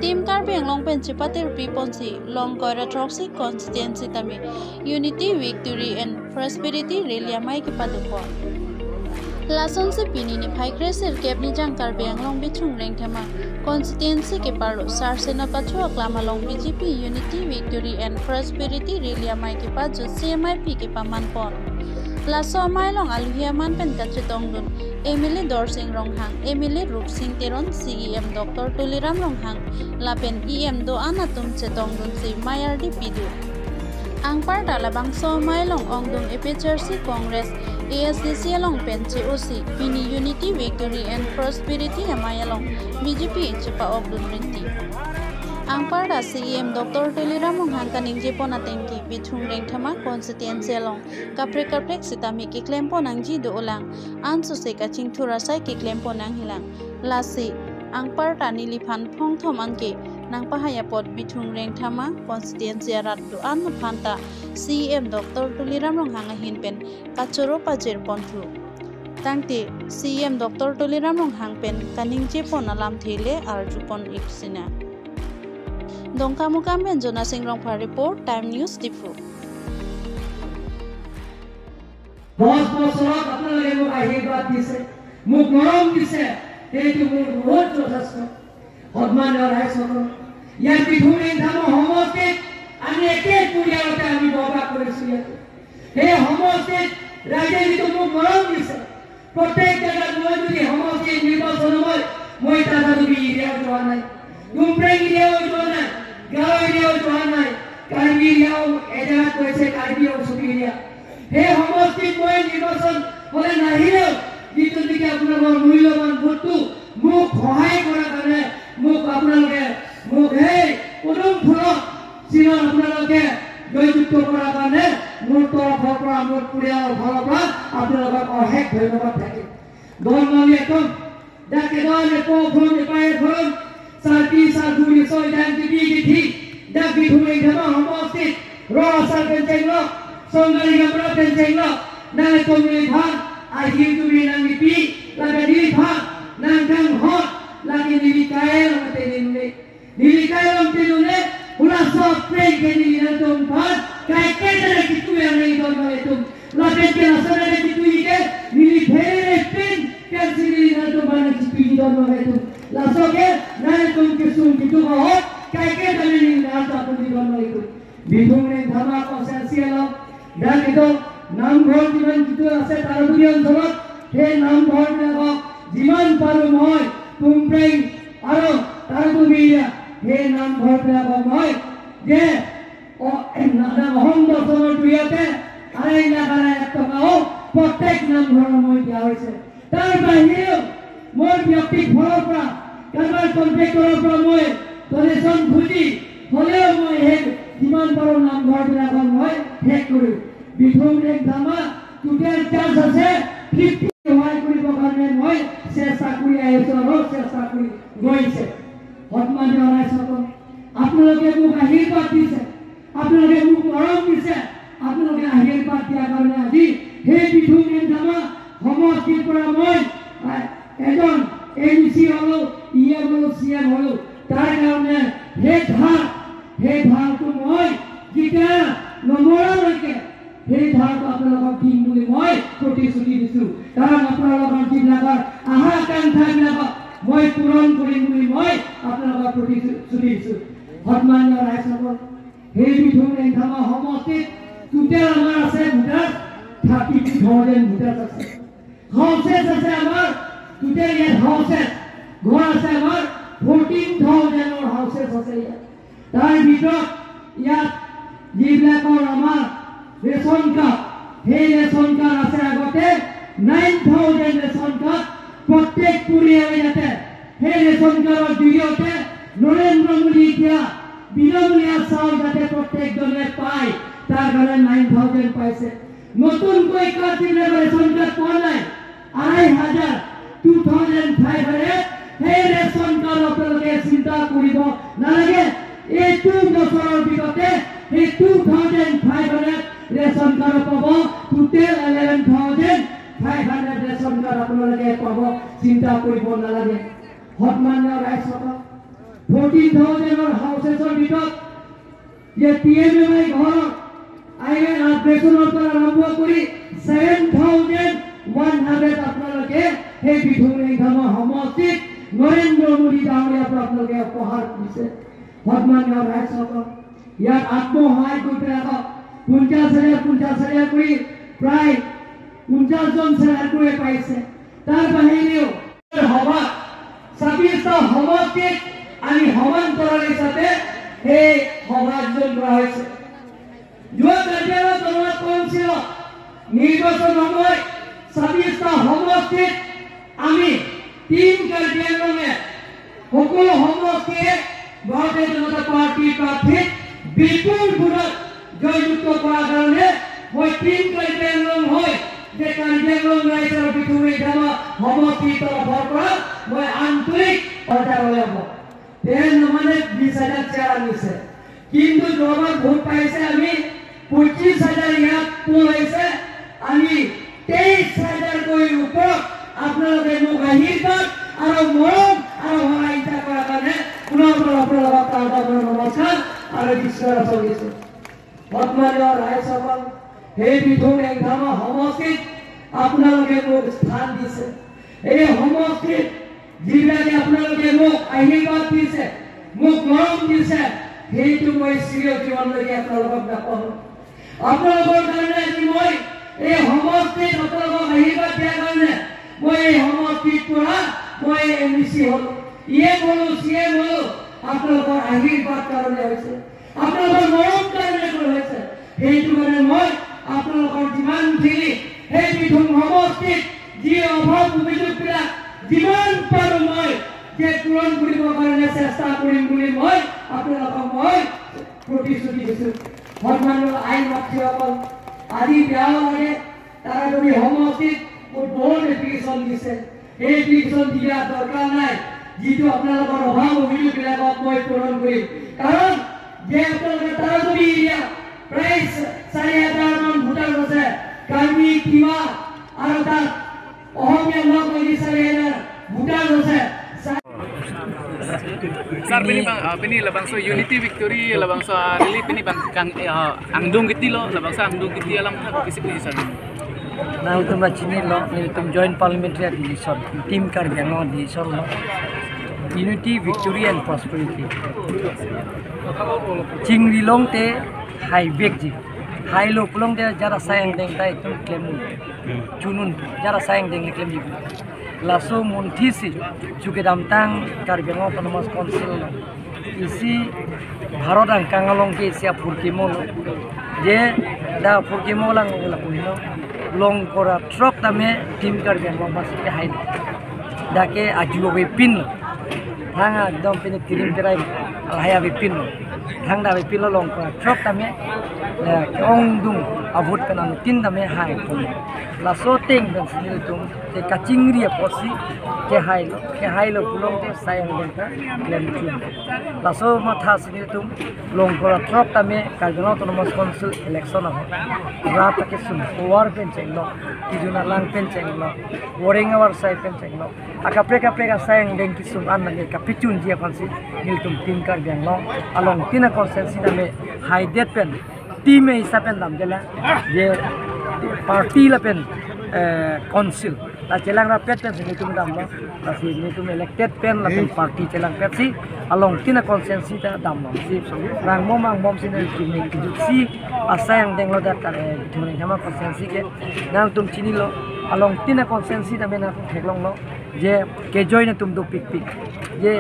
Team Karbi Long Penchipati Piponsi, Long Koira Troxy Constituency Tami, Unity, Victory, and Prosperity, Relia Mike Padupo. Lason se Pinini Picreser Capni Jang Karbi and Long Bichung Rengtama, Constituency Keparo, Sarsena Pacho, Klama Long BGP, Unity, Victory, and Prosperity, Relia Mike Paju, CMIP Kipamanpon. Laso Mailong Aluhiaman Pen Kachetongdun, Emily Dorsing Ronghang, Emily Rup Singh Teron, CEM Dr. Tuliram Ronghang, Lapen EM Do Anatum Chetongdun Si Mayardi Pidu. Angpar Talabang So Mailong Ongdung Epichersi Congress, ASDC along Penche OC, Pini Unity, Victory, and Prosperity Amayalong, BGP Chipa Obdun Rinti. Angpar da CEM Dr. Tuliram Ronghang Kaning Jepona Tenki, Bichung Rengtama, Constituency along, Kapre Sitami Kiklempo Nangji Do Olang, Ansu Seka Ching Turasai Kiklempo Nang Hilang, Lasi, Angpar Tanili Pan Pong Tomanke, Nang Pahayapot Bichung Rengtama, Constituency Ratu Anu Panta, CEM Dr. Tuliram Ronghang Hinpen, Kachoro Pajer Pontu. Tangte, CEM Dr. Tuliram Ronghang Pen, Kaning Jepona Lam Thele, Arjupon Ipsina. Dongka Mukam Ben Jona Singrong for report Time News Difu. Bos sorok apna lage muk ahirbat dise, muk morom dise, itu muk बहुत जोरदार है, हदमान और है सोको, यार बिठूरे इंधानो होमोस्टे, अन्य case पूरी होते हैं अभी बाबा कोरेसिया, हे होमोस्टे राजे भी तो मuk morom dise, प्रत्येक जगह मौजूद है होमोस्टे निर्वाचन में मोइता दारू भी इरिया जोआना है, गुम्प्रेंग इरिया जोआना गाँव एरिया जोआना है कार्बी एरिया एजात को ऐसे कार्बी और सुबी एरिया हे होमोस्टी कोई निर्वाचन होले नहीं लो जितने दिखे अपना वो मूल्यवान भोटू मुख खोहाई करा करने मुख अपना लोगे मुख है उन्होंने फुलो सीना अपना लोगे जो जुटो करा करने मुख तो भोपरा मुख पुरिया भोपरा अपना लोग और हैक भेजने का ठेके दोन मांगे तुम जाके दोन ने पो फोन ने पाए फोन साथी साथुरी सोई जान की थी dak bidhungai dhama homostit ro asal pencenglo songali gamra pencenglo nang tomili bhag ahi tumi nang pi laga diri bhag nang kang hot lagi diri kael mate nile ula sob preng ke diri nang tom bhag kai ke dare kitu yang nahi don male tum laga ke asal dare kitu ike nili phere pin kelsi diri nang tom bhag kitu don male tum laso ke nang tom ke sum kitu hot Kaiknya kami ini ada pendidikan mereka. Bingung nih drama konsensial. Dan itu namphor jiman itu aset tarudian solat. He namphor nego jiman paru moy tumpreng aro tarudia. He namphor nego moy. Je o nada hondo solat duiate. Arai nagara ekta kau protek namphor moy dia hoise. Tar bahir moy byakti phorapra kabar kontak korapra moy. Donation bhuji holeo moi hek jiman paro nam ghor bilakon moi hek kori bithum ek dama tutel chance ase 50 hoy koribo karone moi chesta kori ahiso aro chesta kori goise hotmane orai sako apnaloke muk ahirbat dise apnaloke muk morom dise apnaloke ahirbat dia karone aji he bithum ek dama homostir pora moi ejon MC holo EM holo CM holo তার কারণে হে ধার তো মই যেটা নমরা লাগে হে ধার তো আপনারা দিন বলে মই প্রতিশ্রুতি দিছো কারণ আপনারা জিল্লার আহা কাঙ্ক্ষা বিলাক মই পূরণ করিম বলে মই আপনারা প্রতিশ্রুতি দিছো হতমান্য রাইসব হে বিধুম ধামা সমষ্টি টোটাল আমার আছে ভোটার 32,000 ভোটার আছে হাউসেস আছে আমার টোটাল ইয়ার হাউসেস ঘর আছে আমার 14,000 or houses আছে তার ভিতৰত ইয়াত যিবিলাকৰ আমাৰ ৰেশন কাৰ্ড সেই ৰেশন কাৰ্ড আছে আগতে 9,000 ৰেশন কাৰ্ড প্ৰত্যেক পৰিয়ালে ইয়াতে সেই ৰেশন কাৰ্ডৰ জৰিয়তে নৰেন্দ্ৰ মোদী এতিয়া বিনামূলীয়া চাউল যাতে প্ৰত্যেকজনে পায় তাৰ কাৰণে 9,000 পাইছে নতুনকৈ কাৰ্ড দিলে ৰেশন কাৰ্ড পোৱা নাই 2,500 Hey ৰেশন কাৰ্ড আপনাদেৰ চিন্তা কৰিব নালাগে এই 2 বছৰৰ ভিতৰতে এই 2,500 রেশন কার্ড পাব টোটাল 11,500 রেশন কার্ড আপনাদের পাব চিন্তা করিব নালাগে হতমান্য রাইজক 14,000 হাউচেছৰ ভিতৰত যে PMMI ঘৰ আইন আপগ্ৰেডৰ পৰা আৰম্ভ কৰি 7,100 আপোনালোকে সেই বিধুৰ এংধামৰ সমষ্টিত নৰেন্দ্ৰ মোদী ডাঙৰীয়া আপোনালোকে উপহাৰ দিছে। সন্মানীয় ৰাইজসকল, ইয়াত আত্মসহায়ক গোটবিলাকক 50,000 কৰি প্ৰায় 50জন চেলাৰীয়ে পাইছে। তাৰ বাহিৰেও সভা 26টা সমষ্টিত আমি সমান্তৰাল হিচাপে সেই সভা আয়োজন কৰা হৈছে। যোৱা কাৰ্যালয় জনোৱা কাউন্সিলত নিৰ্বাচন সময় 26টা সমষ্টিত আমি টিম কাৰ্যালয়ে সকলো সমষ্টিয়ে ভাৰতীয় জনতা পাৰ্টিৰ প্ৰাৰ্থীক বিপুল ভোটত জয়যুক্ত কৰাৰ কাৰণে মই টিম কাৰ্যালয় হৈ যে কাৰ্যালয় ৰাইজৰ বিধুৰ এংধামৰ সমষ্টিৰ তৰফৰ পৰা মই আন্তৰিক অৰ্ডাৰ হ'ব। মানে 20,000 চেয়াৰ আনিছে, কিন্তু যোৱাবাৰ ভোট পাইছে আমি 25,000 ইয়াত পোল হৈছে। আমি 23,000 কৈ ওপৰত আপোনালোকে মোক আশীৰ্বাদ আৰু মৰম আৰু সহায়তা কৰাৰ কাৰণে পুনৰ আপোনালোকক নমস্কাৰ আৰু বিশ্বাস চলিছে। সন্মানীয় ৰাইজসকল, সেই বিধুৰ এংধামৰ সমষ্টিত আপোনালোকে মোক স্থান দিছে। এই সমষ্টিত যিবিলাকে আপোনালোকে মোক আশীৰ্বাদ দিছে, মোক মৰম দিছে, সেইটো মই চিৰ জীৱনলৈকে আপোনালোকক নাপাহৰো। আপোনালোকৰ কাৰণে আজি মই এই সমষ্টিত আপোনালোকক আশীৰ্বাদ দিয়াৰ কাৰণে মই এই সমষ্টিৰ পৰা মই MEC হলো, ইয়ে হলো, সিয়ে হলো। আপোনালোকৰ আশীৰ্বাদ কাৰণে হৈছে, আপোনালোকৰ মৰম কাৰণে হৈছে। সেইটো কাৰণে মই আপোনালোকৰ যিমানখিনি সেই বিধুৰ সমষ্টিত যি অভাৱ অভিযোগবিলাক যিমান পাৰো মই যে পূৰণ কৰিবৰ কাৰণে চেষ্টা কৰিম বুলি মই আপোনালোকক মই প্ৰতিশ্ৰুতি দিছোঁ। সন্মানীয় আইন মাতৃসকল, আজি বেয়াও লাগে, তাৰা যদি সমষ্টিত বহুত এপ্লিকেশ্যন দিছে, এই এপ্লিকেশ্যন দিয়া দৰকাৰ নাই। যিটো আপোনালোকৰ অভাৱ অভিযোগবিলাকক মই পূৰণ কৰিম, কাৰণ যে আপোনালোকে তাৰা যদি এৰিয়া প্ৰায় 4,000 মান ভোটাৰ আছে, কাৰ্বি তিৱা আৰু তাত অসমীয়া লোক 4,000 ভোটাৰ আছে। Sar pini labang so Unity Victory labang so really pini kang angdung giti lo labang sa angdung giti alam kisi pini sar. Nah itu macam lo, itu joint parliamentary division, tim kerja lo division lo, Unity Victory and Prosperity. Cingrilong te high big ji, high lo pulong te jara sayang deng ta itu claim junun, jara sayang deng claim ji. Laso montisi juga damtang karbengo penemas konsil isi Bharat kangalong ke isi apurkimo je da apurkimo lang lakuino long kora truck tame tim karbengo masih hai dake ajuo bepin hanga dom pini kirim terai alhaya bepin hang da bepin long kora truck tame ong dung avut penan tin tame hai laso ting dan sini tum te kacingri porsi ke hailo pulong te sayang denta lem chun laso matha sini tum long kora trop tame kalgano autonomous council election ave rat ke sum war pen chenglo kijuna lang pen chenglo waring war sai pen chenglo akapre ka sayang deng ki sum an nge kapichun dia pansi nil tum tin kar benglo along tina consensus tame high det pen team e isapen dam jela je party la pen council la chelang ra pet pen ni tum dam lo la si ni tum elected pen la pen party chelang pet si along tina consensus ta dam lo si rang mom sin ni ki si asayang deng lo da kare thuni hama consensus ke nang tum chini lo along tina consensus ta mena theklong lo je ke join tum do pik je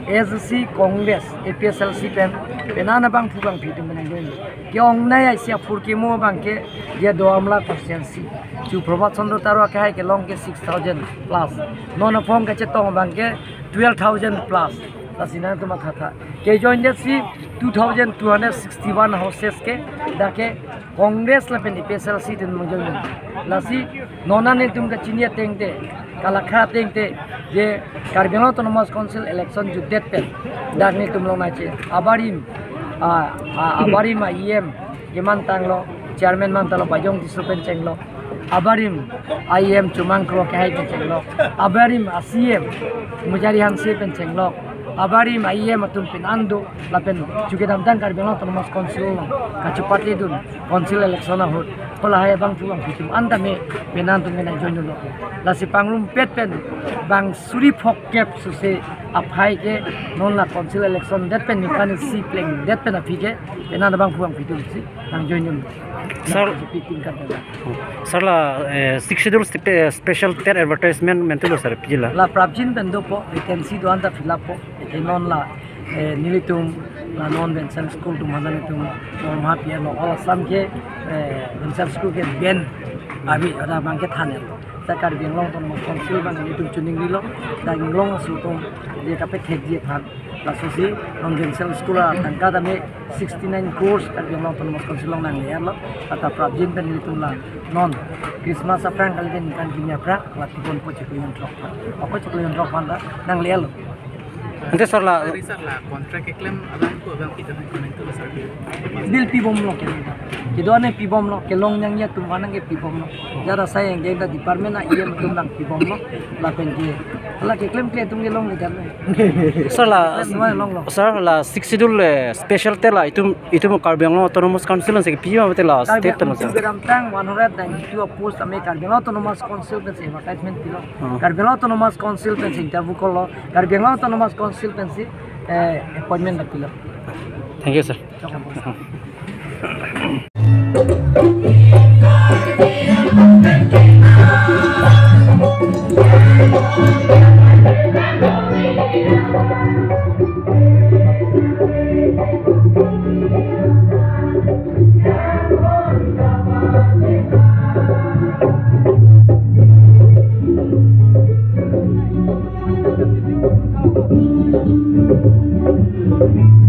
SC Congress APSLC pen penana bang phubang phi tum benang join kyong nai asia phurkimo bang ke je doamla consensus chu Prabhat Chandra Tarwa ke hai ke long ke 6,000 plus non form ke chetong bang ke 12,000 plus lasina tu matha ke join the 2,261 houses ke dake Congress la pen APSLC tin mangjoin lasi nona ne tum ka chinia tengte kalakha tengte je Karbengo Autonomous Council election ju det pen dakni tum long nache abarim IEM geman tanglo chairman man talo bajong disupen chenglo abarim IEM chumang kro ke hai pen chenglo abarim ACM mujari hanse pen chenglo abari maiye matum pinando lapen juga damtang Karbiang Autonomous Council kacupati dun council election hot pola hai bang chuang fitum anda me pinantum mena join lo la si panglum pet pen bang suri phok kep suse aphai ke non la council election that pen kan si playing that pen afike pinanda bang chuang fitum si bang join lo sir la 6 schedule special ter advertisement mentulo sir pijila la prabjin bendo po vacancy do anda fill up po non la nilitum la non Vincent school tu mana nitum ma pia no all sam ke Vincent school ke ben abi ada bang ke thanen ta Karbiang Autonomous Council bang nitum chuning lilo da nglong su to je kape thek je than la sosi non Vincent school tangka da me 69 course Karbiang Autonomous Council long nang ya lo ata prabjin ben nitum la non Christmas aprang kalgen kan kimia pra la tipon po cheklion drop apa cheklion drop anda nang le lo ante sir la Sir la contract claim abang ko abang kita connect to sir. bil pibom lo ke kidone pibom lo ke long yang ya tum wanang ke pibom lo jara saya yang genda department na iya tum nang pibom lo la penje la ke claim ke tum long le jarne sir la long lo sir la 6 schedule special ter la itu Karbiang Autonomous Council se pijama te la state no sir Gram tang 192 post ame Karbiang Autonomous Council pen se advertisement pilo Karbiang Autonomous Council pen se interview ko lo Karbiang Autonomous Council pen se appointment pilo thank you sir Thank you.